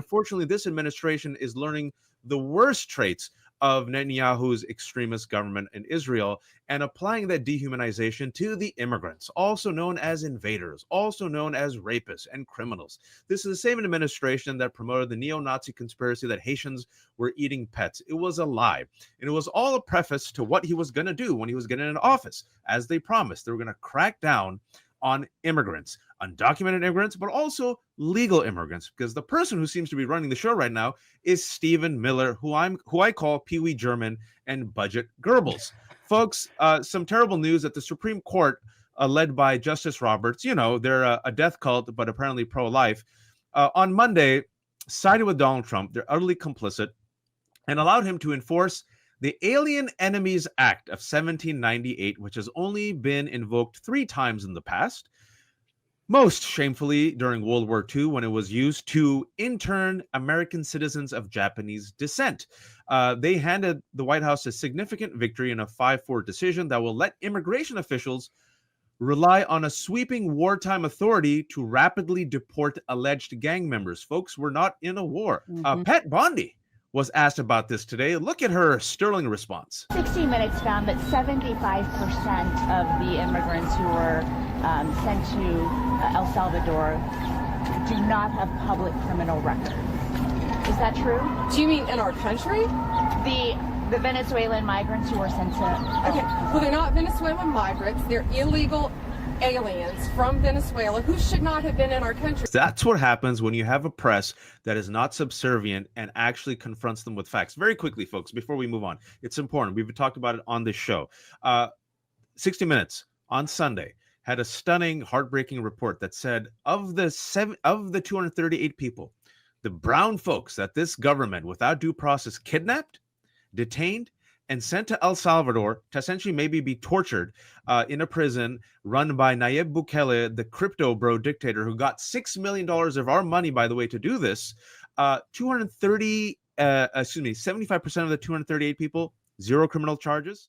unfortunately, this administration is learning the worst traits of Netanyahu's extremist government in Israel and applying that dehumanization to the immigrants, also known as invaders, also known as rapists and criminals. This is the same administration that promoted the neo-Nazi conspiracy that Haitians were eating pets. It was a lie. And it was all a preface to what he was going to do when he was getting into office. As they promised, they were going to crack down on immigrants, undocumented immigrants, but also legal immigrants, because the person who seems to be running the show right now is Stephen Miller, who I call Pee Wee German and Budget Goebbels. Folks, some terrible news at the Supreme Court, led by Justice Roberts. You know, they're a death cult, but apparently pro-life. On Monday, sided with Donald Trump. They're utterly complicit and allowed him to enforce the Alien Enemies Act of 1798, which has only been invoked 3 times in the past, most shamefully during World War II when it was used to intern American citizens of Japanese descent. They handed the White House a significant victory in a 5-4 decision that will let immigration officials rely on a sweeping wartime authority to rapidly deport alleged gang members. Folks, we're not in a war. Pat Bondi was asked about this today. Look at her sterling response. 60 Minutes found that 75% of the immigrants who were sent to El Salvador do not have public criminal records. Is that true? Do you mean in our country? The Venezuelan migrants who were sent to... Okay, well, they're not Venezuelan migrants. They're illegal aliens from Venezuela who should not have been in our country. That's what happens when you have a press that is not subservient and actually confronts them with facts. Very quickly, folks, before we move on, it's important. We've talked about it on this show. 60 Minutes on Sunday had a stunning, heartbreaking report that said of the 238 people, the brown folks that this government, without due process, kidnapped, detained, and sent to El Salvador to essentially maybe be tortured in a prison run by Nayib Bukele, the crypto bro dictator who got $6 million of our money, by the way, to do this. 75% of the 238 people, 0 criminal charges.